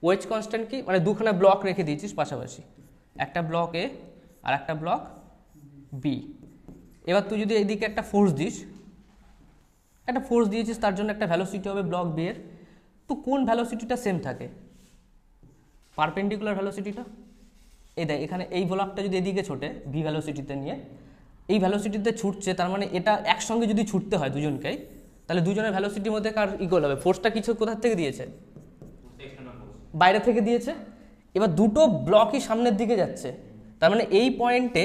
Wedge constant কি, মানে দুখানা ব্লক রেখে দিয়েছিস পাশাপাশি, একটা ব্লক এ আর একটা ব্লক বি। এবার তুই যদি এইদিকে একটা ফোর্স দিস, একটা ফোর্স দিয়েছিস, তার জন্য একটা ভ্যালোসিটি হবে ব্লক বি এর, তো কোন ভ্যালোসিটিটা সেম থাকে? পারপেন্ডিকুলার ভ্যালোসিটিটা। এই দেখ এখানে এই ব্লকটা যদি এদিকে ছোটে ভি ভ্যালোসিটিতে নিয়ে, এই ভ্যালোসিটিতে ছুটছে, তার মানে এটা একসঙ্গে যদি ছুটতে হয় দুজনকেই, তাহলে দুজনের ভ্যালোসিটির মধ্যে কার ইকুয়াল হবে? ফোর্সটা কিছু কোথা থেকে দিয়েছে? বাইরে থেকে দিয়েছে। এবার দুটো ব্লকই সামনের দিকে যাচ্ছে, তার মানে এই পয়েন্টে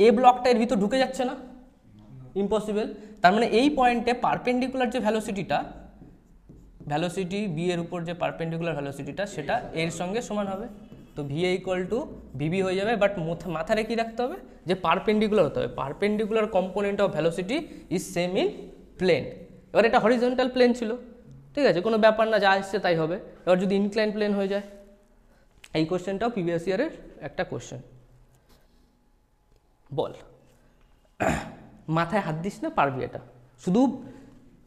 এ ব্লকটা এর ভিতর ঢুকে যাচ্ছে না, ইম্পসিবল। তার মানে এই পয়েন্টে পারপেন্ডিকুলার যে ভ্যালোসিটিটা, ভ্যালোসিটি বি এর উপর যে পারপেন্ডিকুলার ভ্যালোসিটিটা, সেটা এর সঙ্গে সমান হবে। তো V A equal two VB হয়ে যাবে, বাট মাথায় কি রাখতে হবে? যে পারপেন্ডিকুলার হতে হবে, perpendicular component of velocity is same in plane. এবার এটা হরিজন্টাল প্লেন ছিল, ঠিক আছে, কোনো ব্যাপার না, যা আসছে তাই হবে। এবার যদি ইনক্লাইন প্লেন হয়ে যায়, এই কোশ্চেনটাও প্রিভিয়াস ইয়ারের একটা কোশ্চেন। বল, মাথায় হাত দিস না, পারবি এটা। শুধু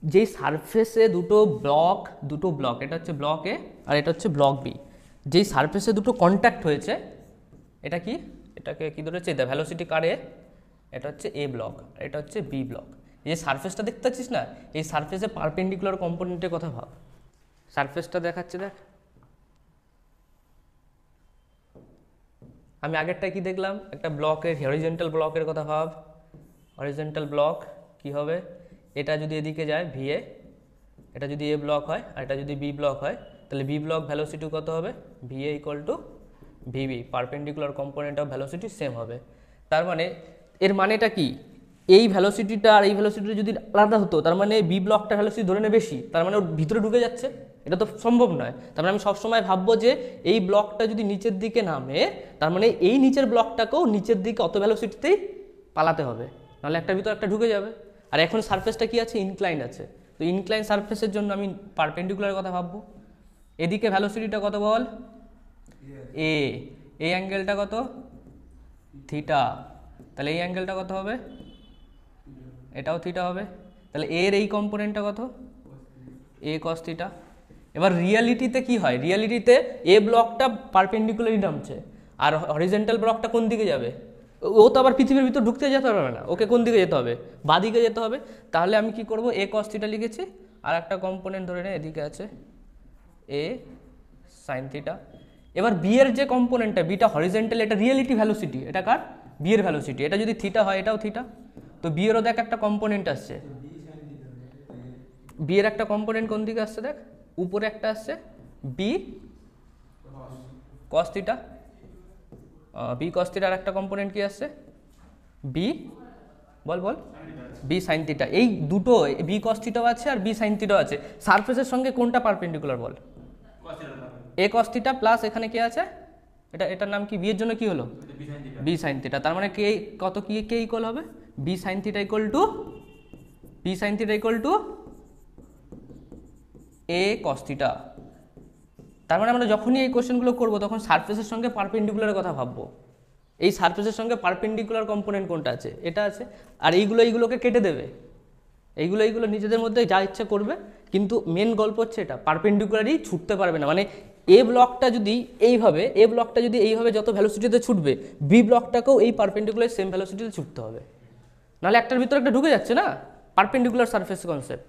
যেই সারফেসে দুটো ব্লক, এটা হচ্ছে ব্লক এ আর এটা হচ্ছে ব্লক বি, যেই সারফেসে দুটো কন্ট্যাক্ট হয়েছে, এটা কি, এটাকে কি ধরেছে? এটা ভ্যালোসিটি কার এ, এটা হচ্ছে এ ব্লক, এটা হচ্ছে বি ব্লক। এই যে সারফেসটা দেখতে পাচ্ছিস না, এই সারফেসে পারপেন্ডিকুলার কম্পোনেন্টের কথা ভাব। সারফেসটা দেখাচ্ছে, দেখ। আমি আগেরটা কি দেখলাম? একটা ব্লকের হরিজন্টাল ব্লকের কথা ভাব। হরিজন্টাল ব্লক কি হবে? এটা যদি এদিকে যায় ভি এ, এটা যদি এ ব্লক হয় আর এটা যদি বি ব্লক হয়, তাহলে বি ব্লক ভ্যালোসিটি কত হবে? V A equal two VB, perpendicular component of velocity same হবে। তার মানে এর মানেটা কি? এই ভ্যালোসিটিটা আর এই ভ্যালোসিটিটা যদি আলাদা হতো, তার মানে বি ব্লকটার ভ্যালোসিটি ধরে নেবে বেশি, তার মানে ওর ভিতরে ঢুকে যাচ্ছে, এটা তো সম্ভব নয়। তার মানে আমি সবসময় ভাববো যে এই ব্লকটা যদি নিচের দিকে নামে, তার মানে এই নিচের ব্লকটাকেও নিচের দিকে অত ভ্যালোসিটিতেই পালাতে হবে, নাহলে একটার ভিতর একটা ঢুকে যাবে। আর এখন সারফেসটা কি আছে? ইনক্লাইন আছে। তো ইনক্লাইন সারফেসের জন্য আমি পারপেন্ডিকুলার কথা ভাববো। এদিকে ভ্যালোসিটিটা কত বল? এ, এই অ্যাঙ্গেলটা কত? থিটা। তাহলে এই অ্যাঙ্গেলটা কত হবে? এটাও থিটা হবে। তাহলে এর এই কম্পোনেন্টটা কত? এ কস থিটা। এবার রিয়ালিটিতে কি হয়? রিয়ালিটিতে এ ব্লকটা পারপেন্ডিকুলারই নামছে, আর হরিজন্টাল ব্লকটা কোন দিকে যাবে? ও তো আবার পৃথিবীর ভিতর ঢুকতে যেতে পারবে না, ওকে কোন দিকে যেতে হবে? বাদিকে যেতে হবে। তাহলে আমি কি করব? এ কস থিটা লিখেছি, আর একটা কম্পোনেন্ট ধরে নে এদিকে আছে এ সাইন থিটা। এবার বি এর যে কম্পোনেন্টটা, বিটা হরিজন্টাল, এটা রিয়েলিটি ভ্যালোসিটি, এটা কার? বি এর ভ্যালোসিটি। এটা যদি থিটা হয়, এটাও থিটা। তো বি এরও দেখ একটা কম্পোনেন্ট আসছে, বি এর একটা কম্পোনেন্ট কোন দিকে আসছে দেখ, উপরে একটা আসছে বি কস থিটা, বি কস থিটার একটা কম্পোনেন্ট কি আসছে? বি বল বি সাইন থিটা। এই দুটো বি কস থিটাও আছে আর বি সাইন থিটাও আছে। সারফেসের সঙ্গে কোনটা পারপেন্ডিকুলার বল? এ কস থিটা প্লাস এখানে কি আছে? এটার নাম কি? বি এর জন্য কি হলো? B sine theta. তার মানে কে কত, কি কে ইকুয়াল হবে? B sine theta equal to A cos theta. তার মানে আমরা যখনই এই কোশ্চেনগুলো করবো, তখন সারফেসের সঙ্গে পারপেন্ডিকুলারের কথা ভাববো। এই সারফেসের সঙ্গে পারপেন্ডিকুলার কম্পোনেন্ট কোনটা আছে? এটা আছে। আর এইগুলোকে কেটে দেবে, এইগুলো নিজেদের মধ্যে যা ইচ্ছা করবে, কিন্তু মেন গল্প হচ্ছে এটা, পারপেন্ডিকুলারই ছুটতে পারবে না। মানে এ ব্লকটা যদি এইভাবে যত ভ্যালোসিটিতে ছুটবে, বি ব্লকটাকেও এই পারপেন্ডিকুলার সেম ভ্যালোসিটিতে ছুটতে হবে, নাহলে একটার ভিতরে একটা ঢুকে যাচ্ছে না। Perpendicular surface concept.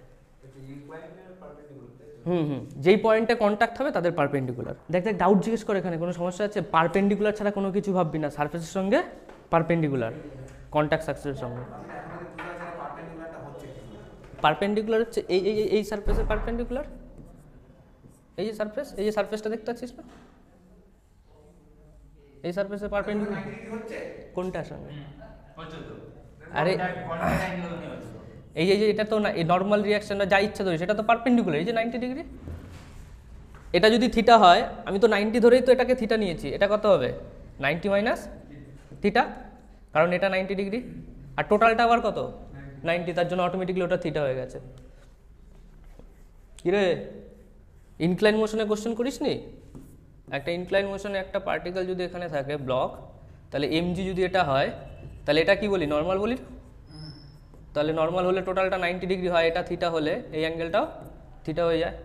যেই পয়েন্টে কন্ট্যাক্ট হবে তাদের পারপেন্ডিকুলার। দেখ ডাউট জিজ্ঞেস করে, এখানে কোনো সমস্যা আছে? পারপেন্ডিকুলার ছাড়া কোনো কিছু ভাববি না, সারফেসের সঙ্গে পারপেন্ডিকুলার, কন্ট্যাক্ট সারফেসের সঙ্গে পারপেন্ডিকুলার হচ্ছে এই সারফেসের পারপেন্ডিকুলার। এই যে সারফেসটা দেখতে পাচ্ছিস না, এই সারফেসের পারপেন্ডিকুলার কোনটার সঙ্গে? আরে এই যে এটা তো নর্মাল রিয়াকশনটা যা ইচ্ছা ধরি, সেটা তো পারপেন্ডিকুলার। এই যে 90 ডিগ্রি, এটা যদি থিটা হয়, আমি তো 90 ধরেই তো এটাকে থিটা নিয়েছি, এটা কত হবে? 90 মাইনাস থিটা, কারণ এটা 90 ডিগ্রি, আর টোটালটা আবার কত? 90, তার জন্য অটোমেটিকলি ওটা থিটা হয়ে গেছে। কিরে, ইনক্লাইন মোশনে কোশ্চেন করিস নি? একটা ইনক্লাইন মোশনে একটা পার্টিকেল যদি এখানে থাকে ব্লক, তাহলে এমজি যদি এটা হয়, তাহলে এটা কি বলি? নর্মাল বলি। তাহলে নর্মাল হলে টোটালটা 90 ডিগ্রি হয়, এটা থিটা হলে এই অ্যাঙ্গেলটাও থিটা হয়ে যায়।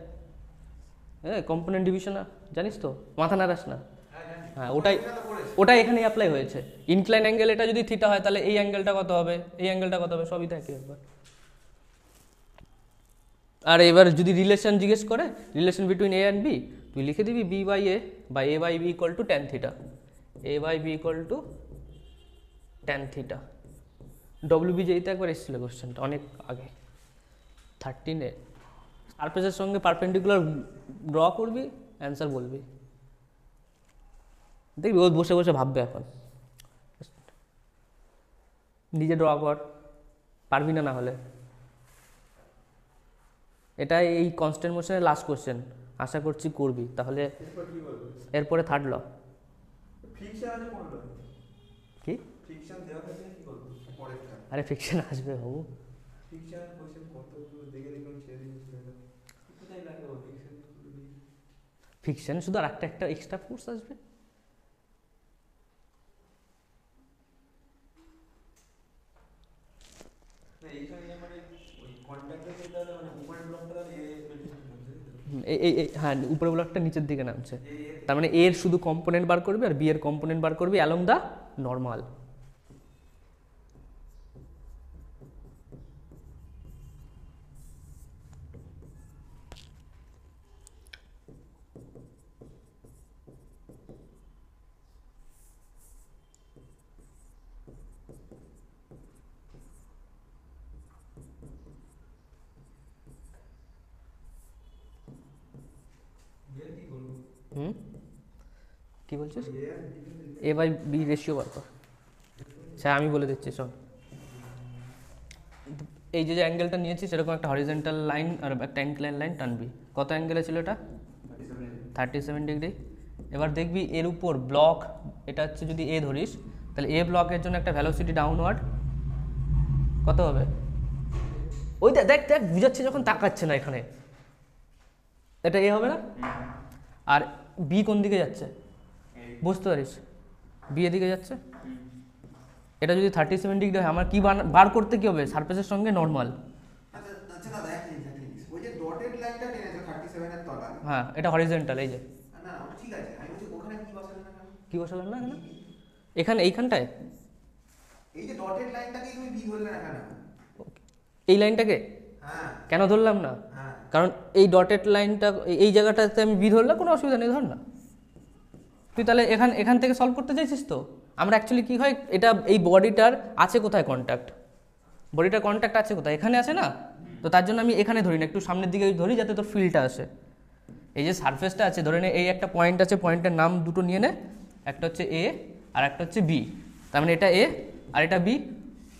হ্যাঁ, কম্পোনেন্ট ডিভিশন জানিস তো, মাথা নাড়াস না। হ্যাঁ ওটাই, ওটাই এখানে অ্যাপ্লাই হয়েছে। ইনক্লাইন অ্যাঙ্গেল এটা যদি থিটা হয় তাহলে এই অ্যাঙ্গেলটা কত হবে, এই অ্যাঙ্গেলটা কত হবে, সবই থাকে একবার। আর এবার যদি রিলেশন জিজ্ঞেস করে, relation between A and B, তুই লিখে দিবি বি বাই এ বা A by B equal to tan theta, A by B equal to tan theta. ডব্লিউবিজেইতে একবার এসেছিল কোশ্চেনটা অনেক আগে 13-এ। সারফেসের সঙ্গে পারপেন্ডিকুলার ড্র করবি, অ্যান্সার বলবি, দেখবি ও বসে বসে ভাববে এখন। নিজে ড্র কর, পারবি না না হলে। এটা এই কনস্ট্যান্ট মোশনের লাস্ট কোশ্চেন, আশা করছি করবি। তাহলে এরপরে থার্ড ল কি? আরে ফিকশন আসবে বাবু, ফিকশন শুধু আর একটা এক্সট্রা কোর্স আসবে। হ্যাঁ উপরের ব্লকটা নিচের দিকে নামছে, তার মানে এর শুধু কম্পোনেন্ট বার করবি আর বি এর কম্পোনেন্ট বার করবি অ্যালং দা নর্মাল। কি বলছিস? এ বাই বি রেশিও বার কর। আচ্ছা আমি বলে দিচ্ছি শোন, এই যে অ্যাঙ্গেলটা নিয়েছি সেরকম একটা হরিজন্টাল লাইন আর একটা ইনক্লাইন লাইন টানবি। কত অ্যাঙ্গেলে ছিল এটা? 37 ডিগ্রি। এবার দেখবি এর উপর ব্লক, এটা হচ্ছে যদি এ ধরিস তাহলে এ ব্লকের জন্য একটা ভেলোসিটি ডাউনওয়ার্ড কত হবে? ওই দেখ দেখ বুঝাচ্ছে যখন তাকাচ্ছে না এখানে, এটা এ হবে না? আর বি কোন দিকে যাচ্ছে বুঝতে পারিস? বি এদিকে যাচ্ছে। এটা যদি 37 ডিগ্রি হয় আমার কি বার করতে কি হবে? সারফেসের সঙ্গে নর্মাল। হ্যাঁ এটা হরিজন্টাল, এই যে কি বসালাম না এখানে, এখানে এইখানটায় এই লাইনটাকে কেন ধরলাম না? কারণ এই ডটেড লাইনটা এই জায়গাটাতে আমি বি ধরলাম, কোনো অসুবিধা নেই, ধর না। তুই তাহলে এখান থেকে সলভ করতে চাইছিস তো? আমরা অ্যাকচুয়ালি কী হয়, এটা এই বডিটার আছে কোথায় কন্ট্যাক্ট, বডিটার কন্ট্যাক্ট আছে কোথায়? এখানে আছে না? তো তার জন্য আমি এখানে ধরি না, একটু সামনের দিকে ধরি যাতে তোর ফিলটা আসে। এই যে সারফেসটা আছে ধরে নে, এই একটা পয়েন্ট আছে, পয়েন্টের নাম দুটো নিয়ে নে, একটা হচ্ছে এ আর একটা হচ্ছে বি, তার মানে এটা এ আর এটা বি,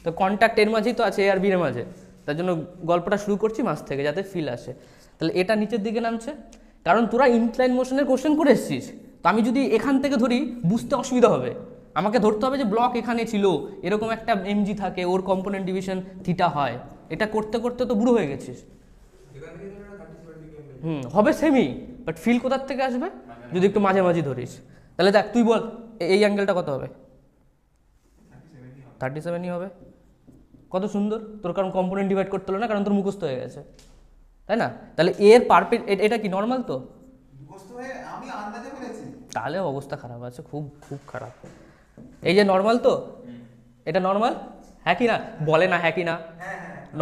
তো কন্ট্যাক্ট এর মাঝেই তো আছে, এ আর বি এর মাঝে। তার জন্য গল্পটা শুরু করছি মাঝ থেকে যাতে ফিল আসে। তাহলে এটা নিচের দিকে নামছে, কারণ তোরা ইনক্লাইন মোশনের কোশ্চেন করে এসেছিস, তো আমি যদি এখান থেকে ধরি বুঝতে অসুবিধা হবে। আমাকে ধরতে হবে যে ব্লক এখানে ছিল, এরকম একটা এমজি থাকে, ওর কম্পোনেন্ট ডিভিশন থিটা হয়, এটা করতে করতে তো বুড়ো হয়ে গেছিস। হবে সেমি, বাট ফিল কোথার থেকে আসবে যদি একটু মাঝামাঝি ধরিস। তাহলে দেখ তুই বল এই অ্যাঙ্গেলটা কত হবে? 37ই হবে। কত সুন্দর তোর, কারণ কম্পোনেন্ট ডিভাইড করতে হলো না, কারণ তোর মুখস্থ হয়ে গেছে, তাই না? তাহলে এর এটা কি নর্মাল? তো তাহলে অবস্থা খারাপ আছে, খুব খুব খারাপ। এই যে নর্মাল, তো এটা নর্মাল, হ্যাঁ কি না? বলে না হ্যাঁ কি না?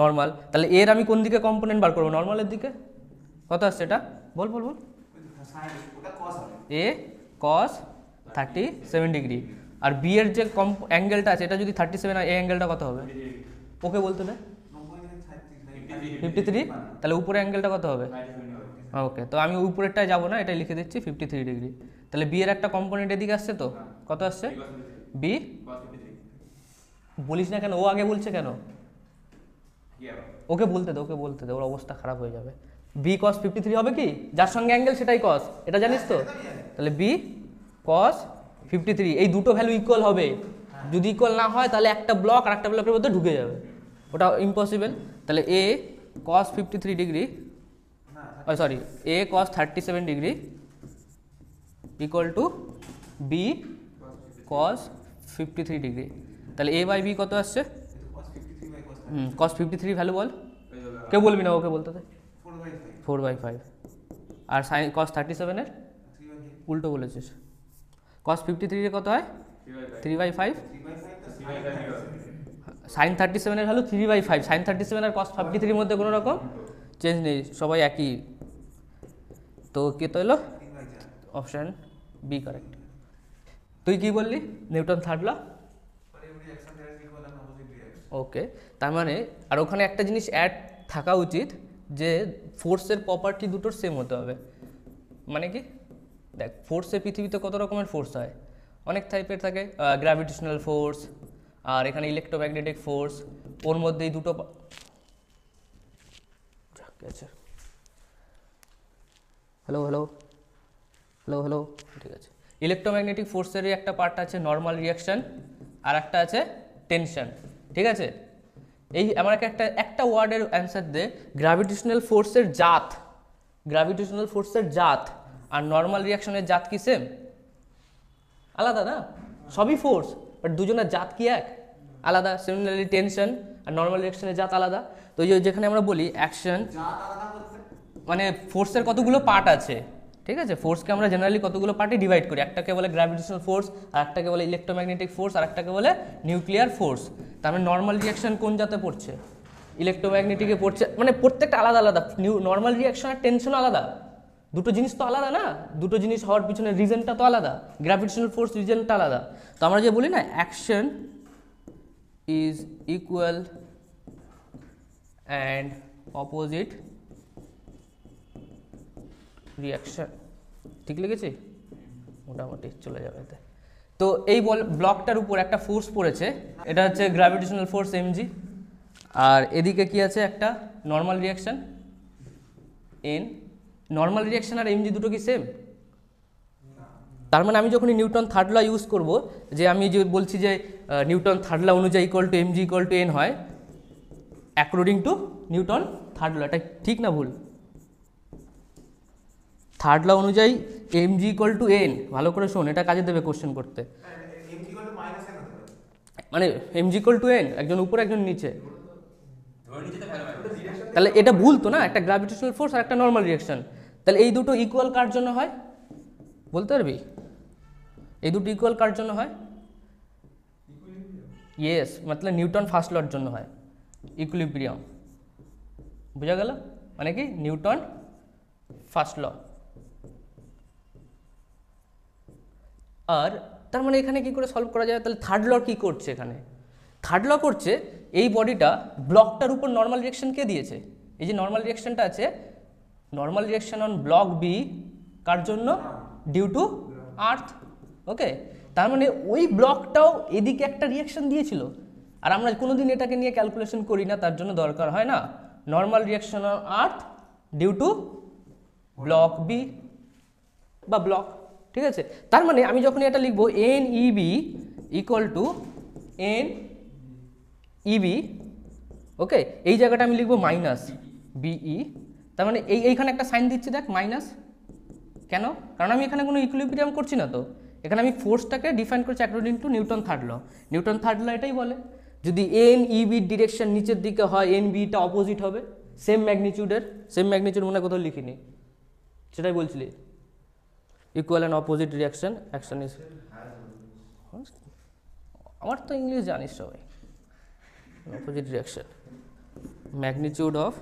নর্মাল। তাহলে এর আমি কোন দিকে কম্পোনেন্ট বার করবো? নর্মালের দিকে। কত আসছে এটা? বল বল বল। এ কস 37 ডিগ্রি, আর বি এর যে অ্যাঙ্গেলটা আছে এটা যদি 37 হয়, এই অ্যাঙ্গেলটা কত হবে? ওকে বলতে দে। 53। তাহলে উপরে অ্যাঙ্গেলটা কত হবে? ওকে, তো আমি উপরেরটায় যাবো না, এটাই লিখে দিচ্ছি 53 ডিগ্রি। তাহলে বি এর একটা কম্পোনেন্ট এদিকে আসছে, তো কত আসছে? বি বলিস না কেন, ও আগে বলছে কেন? ওকে বলতে দে, ওকে বলতে দে, ওর অবস্থা খারাপ হয়ে যাবে। বি কস 53 হবে কি? যার সঙ্গে অ্যাঙ্গেল সেটাই কস, এটা জানিস তো? তাহলে বি কস 53, এই দুটো ভ্যালু ইকুয়াল হবে। যদি ইকুয়াল না হয় তাহলে একটা ব্লক আর একটা ব্লকের মধ্যে ঢুকে যাবে, ওটা ইম্পসিবল। তাহলে A cos 53 degree, sorry A cos 37 degree equal to B cos 53 degree. তাহলে এ বাই বি কত আসছে? কস 53 ভ্যালু বল, কেউ বলবি না, ওকে বলতে দে। 4/5। আর সাইন কস 37 এর উল্টো বলেছিস। cos 53 কত হয় 3/5, sin 37 এর ভ্যালু 3/5, sin 37 আর cos 53 এর মধ্যে কোনো রকম চেঞ্জ নেই, সবাই একই। তো কে তো এলো অপশন বি কারেক্ট। তুই কি বললি নিউটন থার্ড ল? ওকে, তার মানে আর ওখানে একটা জিনিস অ্যাড থাকা উচিত যে ফোর্সের প্রপার্টি দুটোর সেম হতে হবে। মানে কি দেখ, ফোর্সে পৃথিবীতে কত রকমের ফোর্স হয়, অনেক টাইপের থাকে, গ্র্যাভিটেশনাল ফোর্স আর এখানে ইলেকট্রোম্যাগনেটিক ফোর্স, ওর মধ্যেই দুটো হ্যালো হ্যালো হ্যালো হ্যালো ঠিক আছে। ইলেকট্রোম্যাগনেটিক ফোর্সেরই একটা পার্ট আছে নর্মাল রিয়াকশন আর একটা আছে টেনশন, ঠিক আছে। এই আমাকে একটা ওয়ার্ডের অ্যান্সার দে, গ্র্যাভিটেশনাল ফোর্সের জাত, গ্র্যাভিটেশনাল ফোর্সের জাত আর নর্মাল রিয়াকশনের জাত কি সেম? আলাদা না, সবই ফোর্স বাট দুজনের জাত কি এক? আলাদা। সিমিলারলি টেনশন আর নর্মাল রিয়াকশনের জাত আলাদা। তো যেখানে আমরা বলি অ্যাকশন মানে ফোর্সের কতগুলো পার্ট আছে, ঠিক আছে, ফোর্সকে আমরা জেনারেলি কতগুলো পার্টে ডিভাইড করি, একটাকে বলে গ্র্যাভিটেশনাল ফোর্স আর একটাকে বলে ইলেকট্রোম্যাগনেটিক ফোর্স আর একটাকে বলে নিউক্লিয়ার ফোর্স। তার মানে নর্মাল রিয়াকশন কোন জাতে পড়ছে? ইলেকট্রোম্যাগনেটিকে পড়ছে। মানে প্রত্যেকটা আলাদা আলাদা, নর্মাল রিয়াকশন আর টেনশন আলাদা, দুটো জিনিস তো আলাদা না, দুটো জিনিস হওয়ার পিছনে রিজনটা তো আলাদা, গ্র্যাভিটেশনাল ফোর্স রিজনটা আলাদা। তো আমরা যে বলি না action is equal and opposite reaction, ঠিক লিখেছি? মোটামুটি চলে যাবে এতে। তো এই ব্লকটার উপর একটা ফোর্স পড়েছে, এটা হচ্ছে গ্র্যাভিটেশনাল ফোর্স এমজি, আর এদিকে কি আছে একটা normal reaction N. Normal reaction আর এমজি দুটো কি সেম? তার মানে আমি যখনই নিউটন থার্ড ল ইউজ করব, যে আমি যে বলছি যে নিউটন থার্ড ল অনুযায়ী equal to MG equal to N হয় according to Newton third law, এটা ঠিক না ভুল? থার্ড ল অনুযায়ী এমজি ইকুয়াল টু এন, ভালো করে শোন, এটা কাজে দেবে কোশ্চেন করতে। মানে এমজি ইকুয়াল টু এন, একজন উপরে একজন নিচে, তাহলে এটা ভুল তো না, একটা গ্র্যাভিটেশনাল ফোর্স আর একটা নর্মাল রিয়াকশন, তাহলে এই দুটো ইকুয়াল কার জন্য হয় বলতে পারবি? এই দুটো ইকুয়াল কার জন্য হয়? ইয়েস, মতলব নিউটন ফার্স্ট লর জন্য হয়, ইকুইলিব্রিয়াম। বুঝা গেল? মানে কি নিউটন ফার্স্ট ল। আর তার মানে এখানে কি করে সলভ করা যায়? তাহলে থার্ড ল কি করছে এখানে? থার্ড ল করছে এই বডিটা ব্লকটার উপর নর্মাল রিয়াকশন কে দিয়েছে? এই যে নর্মাল রিয়াকশনটা আছে, normal reaction on block B কার জন্য? Due to earth. ওকে, তার মানে ওই ব্লকটাও এদিকে একটা রিয়াকশন দিয়েছিল, আর আমরা কোনোদিন এটাকে নিয়ে ক্যালকুলেশন করি না, তার জন্য দরকার হয় না normal reaction on earth due to block B বা ব্লক, ঠিক আছে। তার মানে আমি যখন এটা লিখবো N EB equal to N EB, okay, এই জায়গাটা আমি লিখবো মাইনাস বিই, তার মানে এইখানে একটা সাইন দিচ্ছি দেখ মাইনাস, কেন? কারণ আমি এখানে কোনো ইকুইলিব্রিয়াম করছি না, তো এখানে আমি ফোর্সটাকে ডিফাইন করছি according to Newton third law. Newton third law এটাই বলে যদি এন ইবির ডিরেকশন নিচের দিকে হয় এন বিটা অপোজিট হবে, সেম ম্যাগনিটিউডের, সেম ম্যাগনিটিউড মনে কোথাও লিখিনি, সেটাই বলছিলি, equal and opposite reaction action is, আমার তো ইংলিশ জানিস সবাই, অপোজিট রিয়াকশন ম্যাগনিটিউড অফ,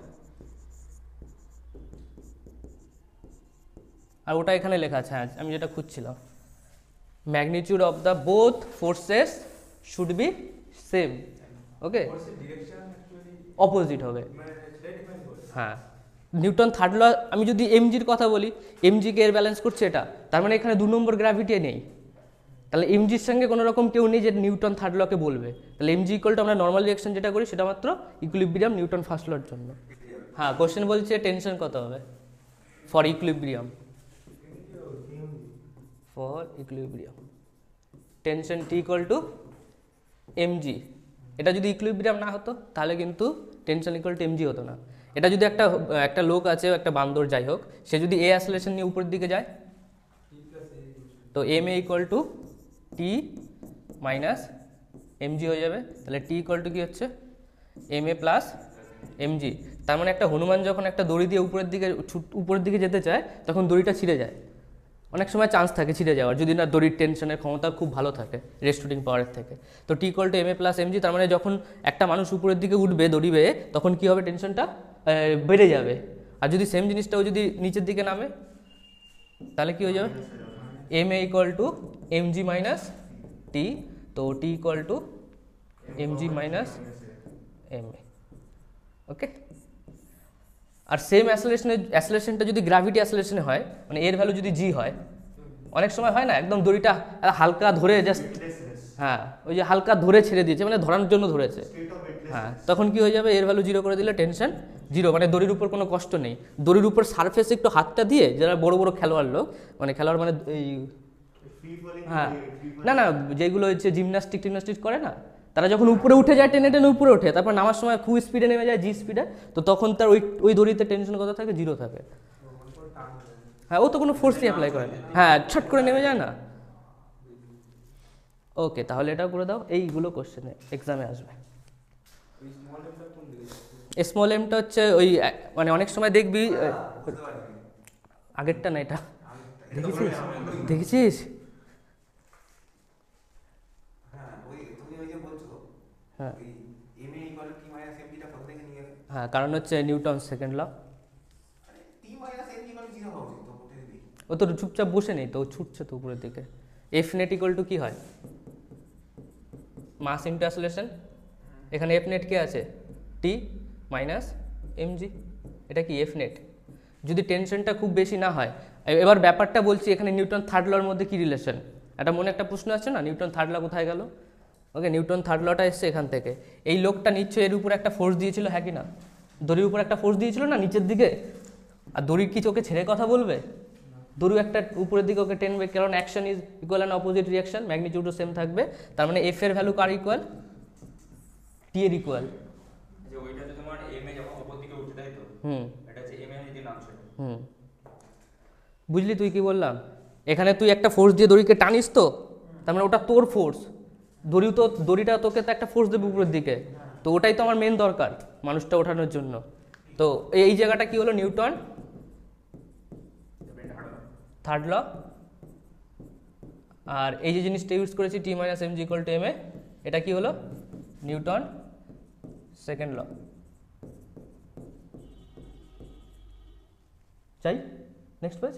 আর ওটা এখানে লেখা আছে, হ্যাঁ আমি যেটা খুঁজছিলাম, magnitude of the both forces should be same. Okay, opposite হবে, হ্যাঁ। নিউটন থার্ড ল, আমি যদি এমজির কথা বলি, এমজিকে এর ব্যালেন্স করছে এটা, তার মানে এখানে 2 নম্বর গ্র্যাভিটি নেই, তাহলে এমজির সঙ্গে কোনো রকম কেউ নেই যে নিউটন থার্ড লকে বলবে, তাহলে এমজি ইকুয়াল টু আমরা নর্মাল রিয়াকশন যেটা করি সেটা মাত্র ইকুইলিব্রিয়াম নিউটন ফার্স্ট লর জন্য। হ্যাঁ, কোশ্চেন বলছে টেনশন কত হবে for equilibrium, for equilibrium tension T equal to MG. এটা যদি ইকুইলিব্রিয়াম না হতো তাহলে কিন্তু টেনশন ইকুয়াল টু এমজি হতো না। এটা যদি একটা লোক আছে, একটা বান্দর যাই হোক, সে যদি এ অ্যাসেলেশন নিয়ে উপরের দিকে যায় তো M A equal to T minus MG হয়ে যাবে, তাহলে টি ইকুয়াল টু কি হচ্ছে এম এ প্লাস এমজি। তার মানে একটা হনুমান যখন একটা দড়ি দিয়ে উপরের দিকে যেতে চায় তখন দড়িটা ছিঁড়ে যায়, অনেক সময় চান্স থাকে ছিঁড়ে যাওয়ার, যদি না দড়ির টেনশনের ক্ষমতা খুব ভালো থাকে রেস্টুটিং পাওয়ারের থেকে। তো T equal to M A plus MG, তার মানে যখন একটা মানুষ উপরের দিকে উঠবে দড়ি বেয়ে, তখন কী হবে, টেনশনটা বেড়ে যাবে। আর যদি সেম জিনিসটাও যদি নিচের দিকে নামে, তাহলে কী হয়ে যাবে, M A equal to M G minus T, তো T equal to M G minus M A. Okay, আর সেম অ্যাসেলারেশনটা যদি গ্র্যাভিটি অ্যাসেলারেশনে হয়, মানে এর ভ্যালু যদি জি হয়, অনেক সময় হয় না একদম দড়িটা হালকা ধরে জাস্ট, হ্যাঁ ওই যে হালকা ধরে ছেড়ে দিয়েছে, মানে ধরানোর জন্য ধরেছে, হ্যাঁ তখন কি হয়ে যাবে, এর ভ্যালু 0 করে দিলে টেনশন 0, মানে দড়ির উপর কোনো কষ্ট নেই। দড়ির উপর সারফেসে একটু হাতটা দিয়ে, যারা বড় বড় খেলোয়াড় লোক, মানে খেলোয়াড় মানে এই, হ্যাঁ না না যেগুলো হচ্ছে জিমন্যাস্টিক করে না, তারা যখন উপরে উঠে যায়, টেনে টেনে উপরে ওঠে, তারপর নামার সময় খুব স্পিডে নেমে যায়, জি স্পিডে, তো তখন তার ওই দড়িতে টেনশন কত থাকে, 0 থাকে। হ্যাঁ ও তো কোনো ফোর্সই অ্যাপ্লাই করে না, হ্যাঁ ছট করে নেমে যায় না। ওকে, তাহলে এটাও করে দাও, এইগুলো কোশ্চেনে এক্সামে আসবে। স্মল এমটা হচ্ছে ওই, মানে অনেক সময় দেখবি, আগেরটা না এটা, দেখেছিস হ্যাঁ হ্যাঁ, কারণ হচ্ছে নিউটন সেকেন্ড ল। ও তো চুপচাপ বসে নেই তো, ও ছুটছে তো উপরের দিকে। এফ নেট ইকুয়াল টু কী হয়, মাস ইন্টু অ্যাসেলারেশন। এখানে এফ নেট কে আছে, টি মাইনাস এমজি, এটা কি এফ নেট। যদি টেনশনটা খুব বেশি না হয়, এবার ব্যাপারটা বলছি, এখানে নিউটন থার্ড লর মধ্যে কি রিলেশন, এটা মনে একটা প্রশ্ন আছে না, নিউটন থার্ড ল কোথায় গেল। ওকে, নিউটন থার্ড লটা এসছে এখান থেকে। এই লোকটা নিশ্চয়ই এর উপর একটা ফোর্স দিয়েছিল, হ্যাঁ কি না, দড়ির উপর একটা ফোর্স দিয়েছিল না নিচের দিকে, আর দড়ির কি চোখে ছেড়ে কথা বলবে, দড়ি একটা উপরের দিকে ওকে টেনবে, কারণ action is equal and opposite reaction, ম্যাগনিটিউডও সেম থাকবে, তার মানে এফ এর ভ্যালু কার ইকুয়াল, টি এর ইকুয়াল। বুঝলি তুই কি বললাম, এখানে তুই একটা ফোর্স দিয়ে দড়িকে টানিস, তো তার মানে ওটা তোর ফোর্স, দড়িটা তোকে তো একটা ফোর্স দেবে উপরের দিকে, তো ওটাই তো আমার মেন দরকার মানুষটা ওঠানোর জন্য। তো এই জায়গাটা কি হলো, নিউটন থার্ড ল, আর এই যে জিনিসটা ইউজ করেছি T minus M G equal to M A, এটা কি হলো, নিউটন সেকেন্ড ল। চাই নেক্সট পেজ।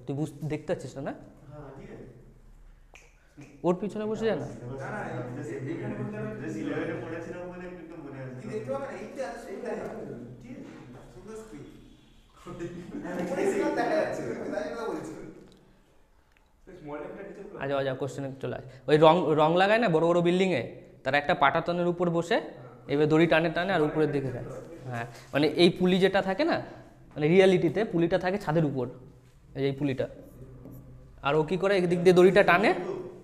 তুই দেখতে পাচ্ছিস না, ওর পিছনে বসে যায় না, আচ্ছা কোশ্চেনে চলে আসে, ওই রং লাগায় না বড় বড় বিল্ডিংয়ে, তারা একটা পাটাতনের উপর বসে এবার দড়ি টানে টানে আর উপরের দিকে যায়। হ্যাঁ, মানে এই পুলি যেটা থাকে না, মানে রিয়ালিটিতে পুলিটা থাকে ছাদের উপর, এই পুলিটা, আর ও কী করে একদিক দিয়ে দড়িটা টানে।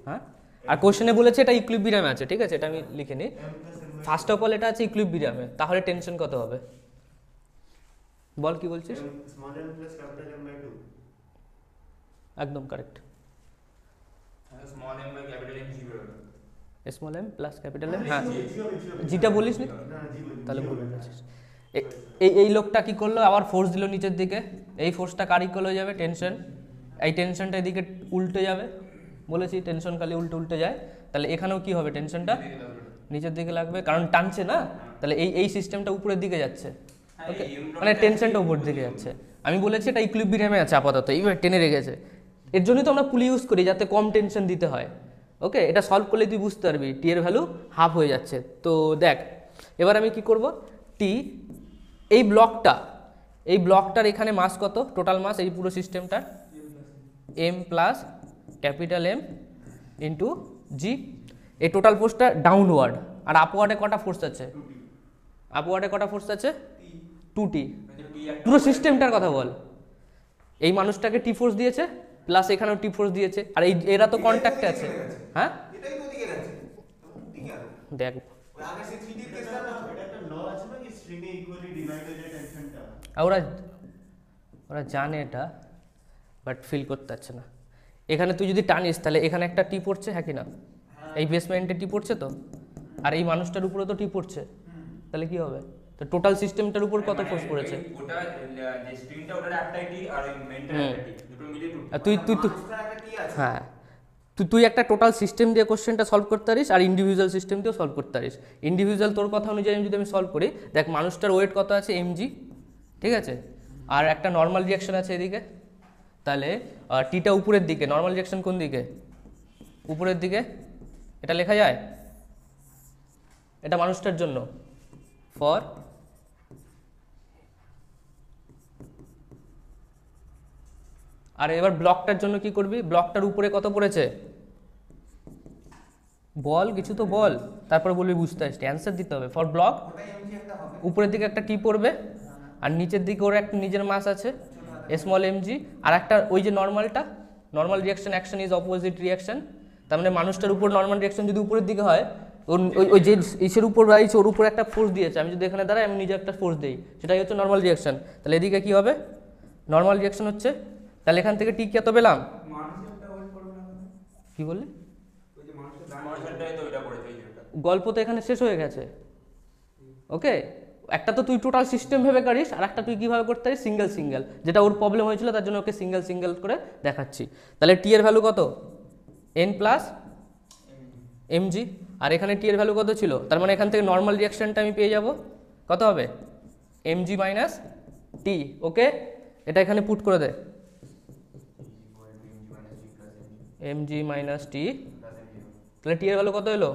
হ্যাঁ, আর কোশ্চেনে বলেছে এটা ইকুইলিব্রিয়ামে আছে, ঠিক আছে, এটা আমি লিখে নিই। ফার্স্ট অফ অল এটা আছে ইকুইলিব্রিয়ামে, তাহলে টেনশন কত হবে বল, কি বলছিস, একদম correct, small M plus capital M. হ্যাঁ, জিটা বলিস নি, তাহলে ভুল বলেছিস। এই লোকটা কি করলো, আবার ফোর্স দিল নিচের দিকে, এই ফোর্সটা কার ইকুয়াল হয়ে যাবে, টেনশন, এই টেনশনটা এদিকে উল্টে যাবে, বলেছি টেনশন খালি উল্টে যায়, তাহলে এখানেও কি হবে, টেনশনটা নিচের দিকে লাগবে, কারণ টানছে না, তাহলে এই সিস্টেমটা উপরের দিকে যাচ্ছে। ওকে, মানে টেনশনটা উপরের দিকে যাচ্ছে। আমি বলেছি এটা ইকুইলিব্রিয়ামে আছে আপাতত, এইবার টেনে রেখেছে, এর জন্যই তো আমরা পুলি ইউজ করি, যাতে কম টেনশন দিতে হয়। ওকে, এটা সলভ করলে তুই বুঝতে পারবি টি এর ভ্যালু হাফ হয়ে যাচ্ছে। তো দেখ এবার আমি কি করব, টি এই ব্লকটার এখানে মাস কত, টোটাল মাস এই পুরো সিস্টেমটার M plus capital M into G, এই টোটাল ফোর্সটা ডাউনওয়ার্ড, আর আপওয়ার্ডে কটা ফোর্স আছে, আপওয়ার্ডে কটা ফোর্স আছে, 2টি, পুরো সিস্টেমটার কথা বল, এই মানুষটাকে টি ফোর্স দিয়েছে, প্লাস এখানেও টি ফোর্স দিয়েছে, আর এরা তো কন্ট্যাক্টে আছে। হ্যাঁ দেখ ওরা জানে এটা, বাট ফিল করতে পারছে না। এখানে তুই যদি টানিস, তাহলে এখানে একটা টি পড়ছে, হ্যাঁ কি না, এই বেসমেন্টে টি পড়ছে তো, আর এই মানুষটার উপরে তো টি পড়ছে, তাহলে কি হবে, তো তো টোটাল সিস্টেমটার উপর কত ফোর্স পড়েছে? ওটা যে স্ক্রিনটা ওটার একটাই টি আর ওই মেইনটার একটা টি, দুটো মিলিয়ে আর তুই হ্যাঁ তুই একটা টোটাল সিস্টেম দিয়ে কোশ্চেনটা সলভ করতে পারিস আর ইন্ডিভিজুয়াল সিস্টেম দিয়েও সলভ করতে পারিস। ইন্ডিভিজুয়াল তোর কথা অনুযায়ী যদি আমি সলভ করি, দেখ মানুষটার ওয়েট কত আছে এমজি, ঠিক আছে, আর একটা নর্মাল রিয়াকশন আছে এদিকে, তাহলে টিটা উপরের দিকে, নর্মাল রিয়াকশন কোন দিকে? উপরের দিকে। এটা লেখা যায়, এটা মানুষটার জন্য ফর আর এবার ব্লকটার জন্য কি করবি? ব্লকটার উপরে কত পড়েছে? বল, কিছু তো বল, তারপরে বলবি বুঝতে আসছি, অ্যান্সার দিতে হবে। ফর ব্লক উপরের দিকে একটা টি পড়বে আর নিচের দিকে ওর একটা নিজের মাস আছে স্মল এমজি, আর একটা ওই যে নর্মালটা, normal reaction action is opposite reaction, তার মানে মানুষটার উপর নর্মাল রিয়াকশন যদি উপরের দিকে হয়, ওই যে ইসের উপর রাইছে ওর উপর একটা ফোর্স দিয়েছে, আমি যদি এখানে দাঁড়াই আমি নিজে একটা ফোর্স দিই, সেটাই হচ্ছে নর্মাল রিয়াকশন। তাহলে এদিকে কি হবে? নর্মাল রিয়াকশন হচ্ছে, তাহলে এখান থেকে টি কত পেলাম? কি বললি? গল্প তো এখানে শেষ হয়ে গেছে। ওকে, একটা তো তুই টোটাল সিস্টেম ভেবে করিস, আর একটা তুই কীভাবে করতে পারিস সিঙ্গেল সিঙ্গেল, যেটা ওর প্রবলেম হয়েছিল তার জন্য ওকে সিঙ্গেল সিঙ্গেল করে দেখাচ্ছি। তাহলে টি এর ভ্যালু কত? এন প্লাস এমজি, আর এখানে টি এর ভ্যালু কত ছিল? তার মানে এখান থেকে নর্মাল রিয়াকশনটা আমি পেয়ে যাব, কত হবে? এমজি মাইনাস টি। ওকে, এটা এখানে পুট করে দে, এমজি মাইনাস টি। তাহলে টি এর ভ্যালু কত এলো?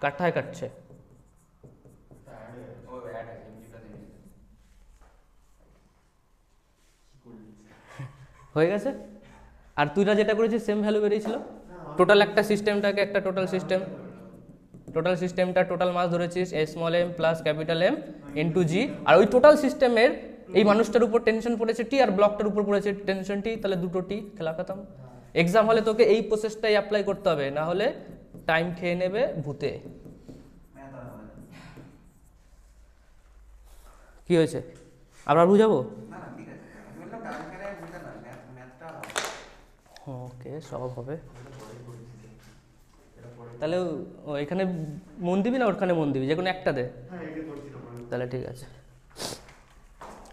কাটতে কাটছে, হয়ে গেছে। আর তুইরা যেটা করেছিস সেম ভ্যালু বেরিয়েছিল। টোটাল একটা সিস্টেমটাকে একটা টোটাল সিস্টেমটা টোটাল মাস ধরেছিস small M plus capital M into G, আর ওই টোটাল সিস্টেমের এই মানুষটার উপর টেনশন পড়েছে টি আর ব্লকটার উপর পড়েছে টেনশন টি, তাহলে দুটো টি, খেলা খতম। এক্সাম হলে তোকে এই প্রসেসটাই অ্যাপ্লাই করতে হবে, না হলে টাইম খেয়ে নেবে ভূতে। কি হয়েছে, আবার বুঝাবো? ওকে, সব হবে। তাহলে এখানে মন দিবি না ওখানে মন দিবি, যে কোনো একটা দে, তাহলে ঠিক আছে।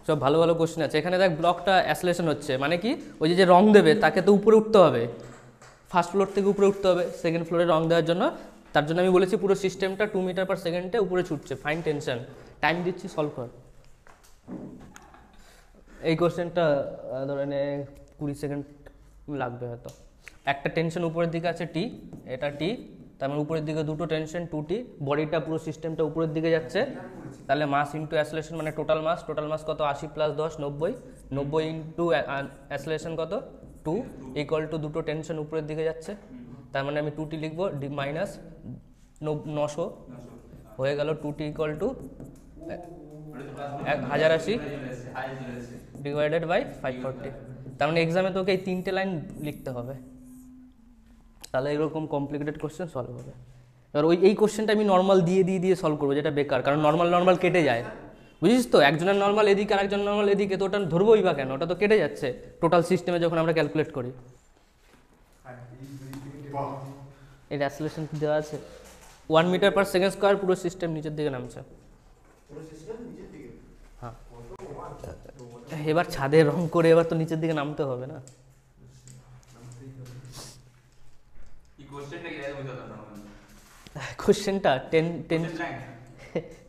সব ভালো ভালো কোশ্চেন আছে এখানে। দেখ ব্লকটা অ্যাসলেশন হচ্ছে, মানে কি ওই যে রং দেবে তাকে তো উপরে উঠতে হবে, ফার্স্ট ফ্লোর থেকে উপরে উঠতে হবে সেকেন্ড ফ্লোরে রং দেওয়ার জন্য। তার জন্য আমি বলেছি পুরো সিস্টেমটা 2 মিটার পার সেকেন্ডে উপরে ছুটছে, ফাইন টেনশন। টাইম দিচ্ছি, সলভ কর। এই কোশ্চেনটা ধরে নে 20 সেকেন্ড লাগবে হয়তো। একটা টেনশন উপরের দিকে আছে টি, এটা টি, তার মানে উপরের দিকে দুটো টেনশন 2T, বডিটা পুরো সিস্টেমটা উপরের দিকে যাচ্ছে, তাহলে মাস ইন্টু অ্যাসলেশন মানে টোটাল মাস কত? 80 প্লাস 10 90, 90 ইন্টু অ্যাসলেশন কত? 2 ইকুয়াল টু দুটো টেনশন উপরের দিকে যাচ্ছে, তার মানে আমি 2T লিখবো মাইনাস 900 হয়ে গেল। 2T equal to 1080 divided by 540। তার মানে এক্সামে তোকে এই 3টে লাইন লিখতে হবে, তাহলে এরকম কমপ্লিকেটেড কোশ্চেন সলভ হবে। এবার এই কোশ্চেনটা আমি নর্মাল দিয়ে সলভ করবো, যেটা বেকার, কারণ নর্মাল কেটে যায়, বুঝিস তো? একজনের নর্মাল এদিকে আর একজন নর্মাল এদিকে, তো ওটা ধরবোই বা কেন, ওটা তো কেটে যাচ্ছে টোটাল সিস্টেমে যখন আমরা ক্যালকুলেট করি। এই অ্যাসলেশন দেওয়া আছে 1 মিটার পার সেকেন্ড স্কোয়ার, পুরো সিস্টেম নিচের দিকে নামছে। হ্যাঁ, এবার ছাদে রং করে এবার তো নিচের দিকে নামতে হবে না। কোশ্চেনটা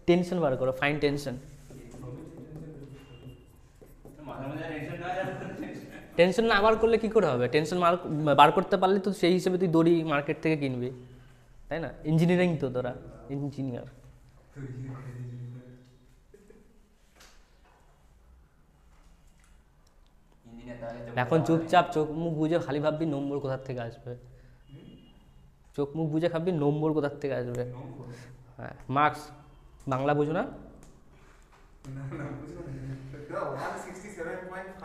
টেনশন বার করো, ফাইন টেনশন। টেনশন না বার করলে কি করে হবে? টেনশন বার করতে পারলে তো সেই হিসেবে তুই দড়ি মার্কেট থেকে কিনবি, তাই না? ইঞ্জিনিয়ারিং তো তোরা ইঞ্জিনিয়ার। এখন চুপচাপ চোখ মুখ বুঝে খালি ভাববি নম্বর কোথার থেকে আসবে, চোখ মুখ বুঝে ভাববি নম্বর কোথার থেকে আসবে। হ্যাঁ, মার্কস বাংলা বুঝো না?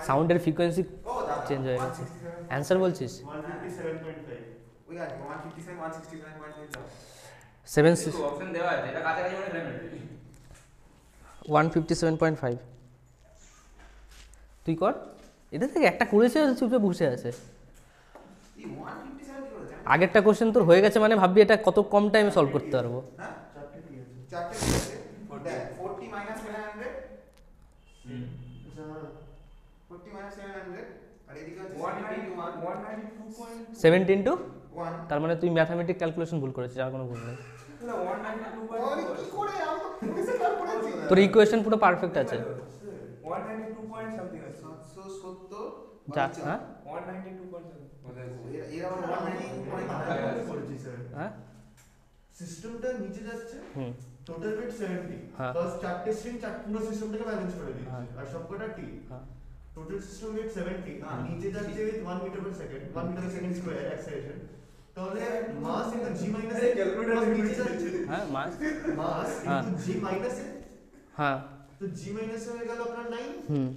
সাউন্ডের ফ্রিকোয়েন্সি চেঞ্জ হয়ে গেছে। অ্যান্সার বলছিস? 157.5। তুই কর, এদের থেকে একটা করেছে চুপচাপ বসে আছে। আগেরটা কোশ্চেন তোর হয়ে গেছে মানে ভাববি এটা কত কম টাইমে সলভ করতে পারবো। আচ্ছা 40 minus 700 আর এদিকে হচ্ছে 192.1 70 ইন্টু 1 তার মানে তুই ম্যাথামেটিক ক্যালকুলেশন ভুল করেছিস, আর কোনো ভুল নেই। না 192.4 কি করে আমি তো পুলিশে কাজ করেছি তোর ইকুয়েশন পুরো পারফেক্ট আছে। 192 point something আছে 770 যা হ্যাঁ 192 point something এর আবার 192 করেছি স্যার। হ্যাঁ সিস্টেমটা নিচে যাচ্ছে, হুম টোটাল বিট 70, হ্যাঁ। প্লাস চারটে স্ট্রিং পুরো সিস্টেমটাকে ব্যালেন্স করে দিচ্ছে, হ্যাঁ। আর সবকটা টি। হ্যাঁ টোটাল সিস্টেম বিট 70, হ্যাঁ। নিচে যাচ্ছে with 1 metre per second, 1 metre per second square acceleration. তাহলে mass into G minus A calculator নিচে যাচ্ছে, হ্যাঁ মাস মাস হ্যাঁ। ইনটু জি মাইনাস এ, হ্যাঁ তো জি মাইনাস এ হয়ে গেল আপনার 9, হুম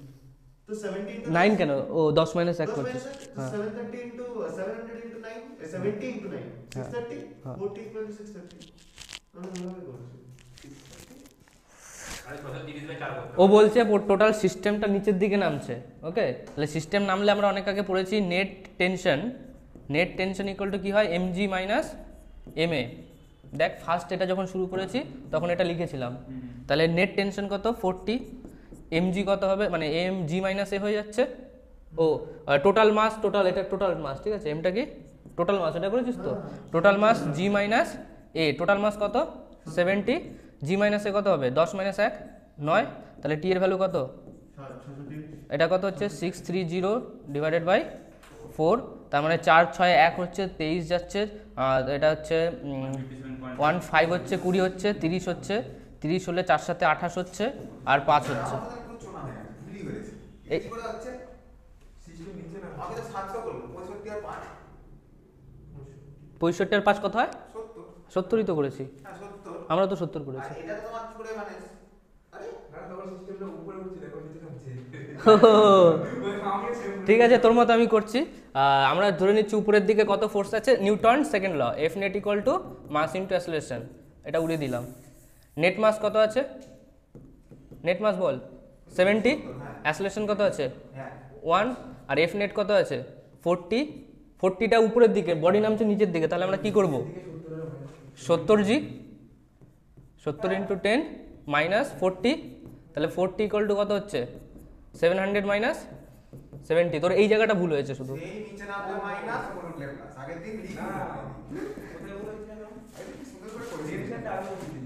তো 70 ইনটু 9 কেন, ও 10 মাইনাস 1 10 করছিস। minus হ্যাঁ 730 ইনটু 700 ইনটু 9, 70 ইনটু 9 হ্যাঁ। 630, হ্যাঁ। 40 ইকুয়াল টু 630। আমরা কিভাবে করছি? আরে 630 বাই 4 করতে ও বলছে টোটাল সিস্টেমটা নিচের দিকে নামছে। ওকে, তাহলে সিস্টেম নামলে আমরা অনেক আগে পড়েছি নেট টেনশন ইকুয়াল টু কী হয়, এমজি মাইনাস এমএ। দেখ ফার্স্ট এটা যখন শুরু করেছি তখন এটা লিখেছিলাম, তাহলে নেট টেনশন কত 40, এমজি কত হবে, মানে এম জি মাইনাস এ হয়ে যাচ্ছে। ও টোটাল মাস, এটা টোটাল মাস, ঠিক আছে, এমটা কি টোটাল মাস, এটা করেছিস তো, টোটাল মাস জি মাইনাস এ, টোটাল মাস কত 70, জি মাইনাস এ কত হবে 10 মাইনাস 1 9, তাহলে টি এর ভ্যালু কত, 630। এটা কত হচ্ছে 630 ডিভাইডেড বাই 4, তার মানে 4 6 1 হচ্ছে 23 যাচ্ছে, আর এটা হচ্ছে 15 হচ্ছে 20 হচ্ছে 30 হচ্ছে, 30 হলে 4 সাথে 28 হচ্ছে, আর 5 হচ্ছে। আমাদের পুরো চোনা হয়ে গেছে ভুলি করেছে এই- কি করে হচ্ছে সিস্টেম নিচে না আমি তো 700 করলাম 65 আর 5 65 আর 5 কত হয়, 70 70ই তো করেছি হ্যাঁ 70 আমরা, তো 70 আর করেছি। এটা তো তোমার কি করে মানে আরে না তোমার সিস্টেমটা উপরে উঠছে দেখো নিচে নামছে ঠিক ঠিক আছে, তোর মতো আমি করছি। আমরা ধরে নিচ্ছি উপরের দিকে কত ফোর্স আছে, Newton second law, F net equal to mass into acceleration, এটা উড়িয়ে দিলাম। নেট মাস কত আছে, নেট মাস বল 70, অ্যাসেলারেশন কত আছে হ্যাঁ 1, আর এফ নেট কত আছে 40, 40টা উপরের দিকে, বডি নামছে নিচের দিকে, তাহলে আমরা কি করব 70 জি, 70 ইন্টু 10 মাইনাস 40, তাহলে 40 ইকুয়াল টু কত হচ্ছে 700 মাইনাস 70। তোর এই জায়গাটা ভুল হয়েছে শুধু, সেই নিচে নামলে মাইনাস উপরে উঠলে প্লাস আগের দিন লিখি না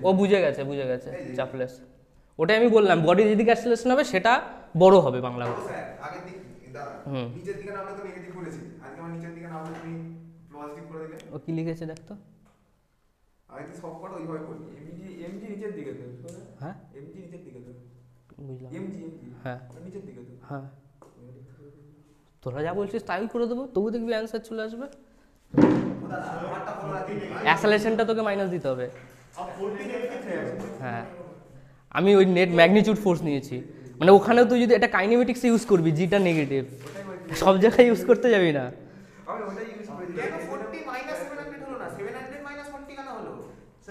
ও বুঝে গেছে চাপলেস। ওটাই আমি বললাম, বডি যেদিকে অ্যাসেলারেশন হবে সেটা বড় হবে বাংলা করে। স্যার আগের দিক দাঁড়া হুম। নিচের দিকে নামলে তো নেগেটিভ বলেছি আজকে আমার নিচের দিকে নামলে তুমি পজিটিভ করে দিলে ও কি লিখেছে দেখ তো, আমি তো সব কটা ওইভাবে করি এমজি নিচের দিকে তো হ্যাঁ এমজি নিচের দিকে তো বুঝলাম, এমজি হ্যাঁ নিচের দিকে তো হ্যাঁ, তোরা যা বলছিস তাই করে দেবো, তবু দেখবি অ্যান্সার চলে আসবে। ও দাদা আমারটা বলো রাখি অ্যাসেলারেশনটা তোকে মাইনাস দিতে হবে। আর 40 নেগেটিভ হয়ে যাবে। হ্যাঁ, আমি ওই নেট ম্যাগনিটিউড ফোর্স নিয়েছি, মানে ওখানেও তুই যদি এটা কাইনেমেটিক্সে ইউজ করবি, জিটা নেগেটিভ, সব জায়গায় ইউজ করতে যাবি না। আমি ওটাই ইউজ করি কেন 40 মাইনাস 700 হলো না 700 মাইনাস 40 কেন হলো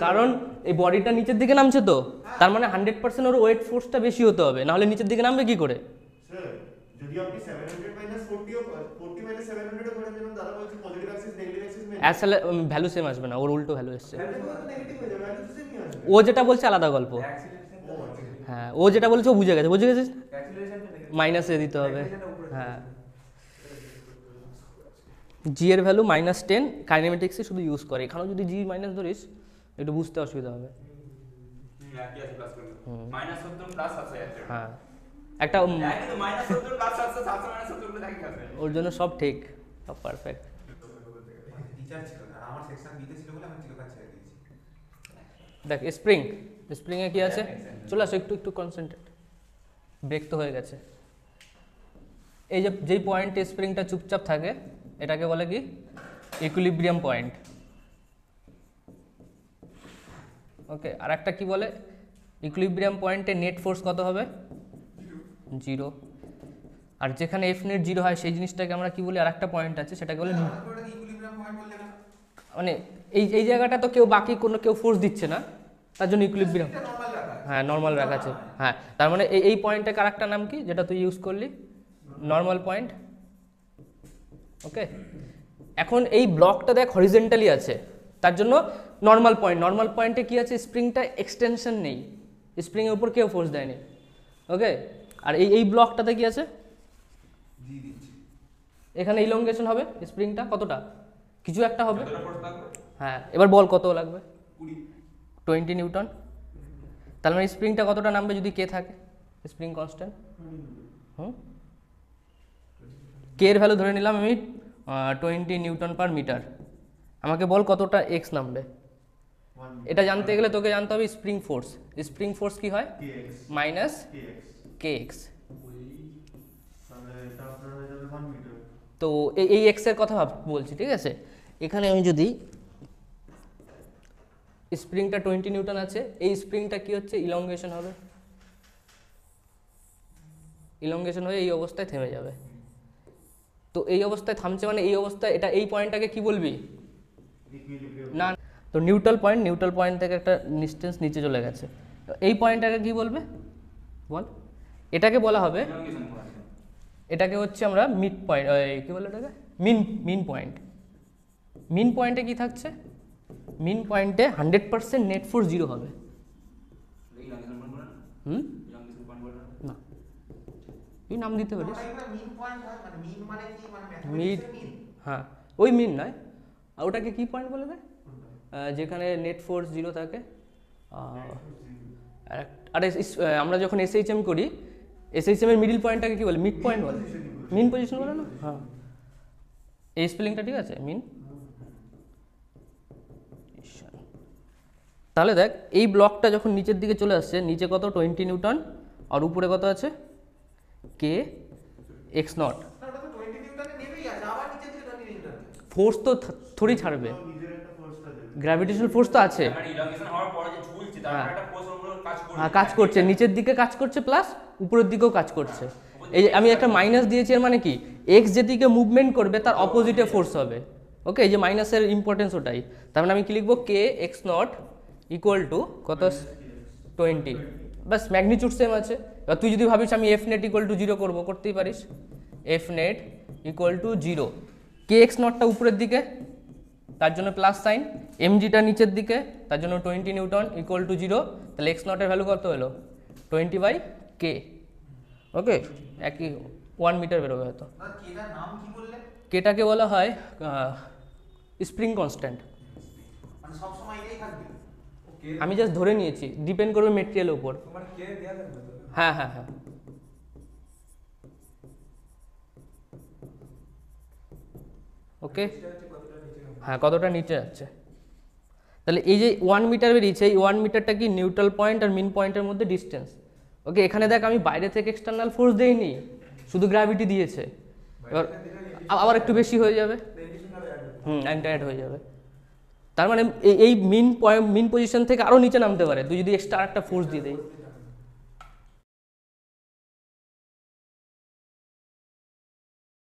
কারণ এই বডিটা নিচের দিকে নামছে তো, তার মানে 100% ওর ওয়েট ফোর্সটা বেশি হতে হবে, নাহলে নিচের দিকে নামবে কি করে। স্যার যদি আপনি 700 মাইনাস 40 ও 40 মাইনাস 700 ও করেন, যেমন দাদা বলছে পজিটিভ অ্যাক্সিস নেগেটিভ অ্যাক্সিস আসলে ভ্যালু সেম আসবে না, ওর উল্টো ভ্যালু এসছে। নেগেটিভ হয়ে যাবে, ভ্যালু তো সেমই আসবে। ও যেটা বলছে আলাদা গল্প, হ্যাঁ ও যেটা বলছে ও বুঝে গেছে, মাইনাসে দিতে হবে। হ্যাঁ, জি এর ভ্যালু -10 কাইনেমেটিক্সে শুধু ইউজ করে, এখানেও যদি জি মাইনাস ধরিস একটু বুঝতে অসুবিধা হবে। একই আছে প্লাস করলে -70 প্লাস 700 হ্যাঁ, একটা একই তো -70 প্লাস 700 700 করে দেখি আছে ওর জন্য সব ঠিক, সব পারফেক্ট। টিচার ছিল না আমার সেকশন দিতে ছিল বলে আমি চিরকাল ছেড়ে দিয়েছি দেখ স্প্রিংয়ে কি আছে, চলে আসো একটু কনসেন্ট্রেট, ব্রেক তো হয়ে গেছে। এই যে যেই পয়েন্টে স্প্রিংটা চুপচাপ থাকে এটাকে বলে কি ইকুইলিব্রিয়াম পয়েন্ট। ওকে, আর একটা কি বলে, ইকুইলিব্রিয়াম পয়েন্টে নেট ফোর্স কত হবে 0, আর যেখানে এফ নেট 0 হয় সেই জিনিসটাকে আমরা কি বলি, আর একটা পয়েন্ট আছে সেটাকে বলে ইকুইলিব্রিয়াম পয়েন্ট বললে কেন মানে এই জায়গাটা তো বাকি কোনো কেউ ফোর্স দিচ্ছে না, তার জন্য ইকুইলিব্রিয়াম, এটা নরমাল রাখা হ্যাঁ নর্মাল রাখা আছে। হ্যাঁ, তার মানে এই পয়েন্টের আরেকটা নাম কি যেটা তুই ইউজ করলি, নর্মাল পয়েন্ট। ওকে, এখন এই ব্লকটা দেখ হরিজেন্টালি আছে, তার জন্য নর্মাল পয়েন্টে কি আছে, স্প্রিংটা এক্সটেনশন নেই, স্প্রিংয়ের উপর কেউ ফোর্স দেয়নি। ওকে, আর এই এই ব্লকটাতে কি আছে, জি দিচ্ছি। এখানে ইলংগেশন হবে স্প্রিংটা কতটা, কিছু একটা হবে। যতটা ফোর্স থাকবে হ্যাঁ, এবার বল কত লাগবে, 20। 20 নিউটন। তার মানে স্প্রিংটা কতটা নামবে যদি কে থাকে, স্প্রিং কনস্ট্যান্ট। কে এর ভ্যালু ধরে নিলাম আমি 20 নিউটন পার মিটার। আমাকে বল কতটা এক্স নামবে। এটা জানতে গেলে তোকে জানতে হবে স্প্রিং ফোর্স। স্প্রিং ফোর্স কি হয়, kx মাইনাস kx কে এক্স। তাহলে এটা আপনার হয়ে যাবে 1 মিটার। তো এই এক্স এর কথা বলছি, ঠিক আছে। এখানে আমি যদি স্প্রিংটা 20 নিউটন আছে, এই স্প্রিংটা কি হচ্ছে, ইলংগেশন হবে। ইলংগেশন হয়ে এই অবস্থায় থেমে যাবে। তো এই অবস্থায় থামছে মানে এই অবস্থায় এটা এই পয়েন্টটাকে কি বলবি, ইকুইলিব্রিয়াম না। তো নিউট্রাল পয়েন্ট থেকে একটা ডিস্টেন্স নিচে চলে গেছে, তো এই পয়েন্টটাকে কি বলবে বল। এটাকে বলা হবে, elongation করা আছে। এটাকে হচ্ছে আমরা মিড পয়েন্ট, কি বলে এটাকে, মিন পয়েন্ট। মিন পয়েন্টে কি থাকছে, মিন পয়েন্টে 100% নেট ফোর্স 0 হবে। elongation point বলে না? হুম, elongation point বলে না? না, এই নাম দিতে পারিস, ওটা এখানে মিন পয়েন্ট হয়, মানে মিন মানে কি, মানে মিড, ম্যাথমেটিক্সের মিন। হ্যাঁ ওই মিন নয়, আর ওটাকে কি পয়েন্ট বলে দেয়, যেখানে নেট ফোর্স 0 থাকে। আমরা যখন এসএইচএম করি, এসএইচএম এর মিডল পয়েন্টটাকে কি বলে, মিড পয়েন্ট বলে, মিন পজিশন বলে না। হ্যাঁ, এই স্পেলিংটা ঠিক আছে, মিন। তাহলে দেখ এই ব্লকটা যখন নিচের দিকে চলে আসছে, নিচে কত 20 নিউটন, আর উপরে কত আছে কে এক্স নট। না, ওটা তো 20 নিউটনে নেমেই আছে, আবার নিচে থেকে 20 নিউটন। ফোর্স তো থোড়ি ছাড়বে, নিজের একটা ফোর্সটা দেবে। গ্র্যাভিটেশনাল ফোর্স তো আছে। মানে elongation হওয়ার পরে যে ঝুলছে, তারপরে হ্যাঁ। একটা ফোর্স ওর উপর কাজ করছে। হ্যাঁ, কাজ করছে, নিচের দিকে কাজ করছে প্লাস উপরের দিকেও কাজ করছে। এই যে আমি একটা মাইনাস দিয়েছি, এর মানে কি, এক্স যেদিকে মুভমেন্ট করবে তার অপোজিটে ফোর্স হবে। ওকে, এই যে মাইনাসের ইম্পর্টেন্স ওটাই। তার মানে আমি কি লিখবো, কে এক্স নট ইকুয়াল টু কত, 20। বাস, ম্যাগনিটিউড সেম আছে। এবার তুই যদি ভাবিস আমি এফ নেট ইকুয়াল টু 0 করবো, করতেই পারিস। এফ নেট ইকুয়াল টু 0, কে এক্স নটটা উপরের দিকে তার জন্য প্লাস সাইন, এমজিটা নিচের দিকে তার জন্য 20 নিউটন ইকুয়াল টু 0। তাহলে এক্স নটের ভ্যালু কত হলো, 20/k। ওকে, একই 1 মিটার বেরোবে হয়তো। না, কেটার নাম কি বললে? কেটাকে বলা হয় স্প্রিং কনস্ট্যান্ট। মানে সব সময় এটাই থাকবে। আমি জাস্ট ধরে নিয়েছি, ডিপেন্ড করবে মেটেরিয়ালের উপর। তোমার কে দেয়া থাকবে তো? হ্যাঁ হ্যাঁ হ্যাঁ, ওকে, হ্যাঁ কতটা নিচে যাচ্ছে। তাহলে এই যে 1 মিটার বেরিয়েছে, এই 1 মিটারটা কি নিউট্রাল পয়েন্ট আর মিন পয়েন্টের মধ্যে ডিস্টেন্স। ওকে, এখানে দেখ আমি বাইরে থেকে এক্সটার্নাল ফোর্স দেইনি, শুধু গ্র্যাভিটি দিয়েছে। এবার আবার একটু বেশি হয়ে যাবে, একটা অ্যাড হয়ে যাবে। তার মানে এই মিন পজিশন থেকে আরও নিচে নামতে পারে তুই যদি এক্সট্রা একটা ফোর্স দিয়ে দেয়।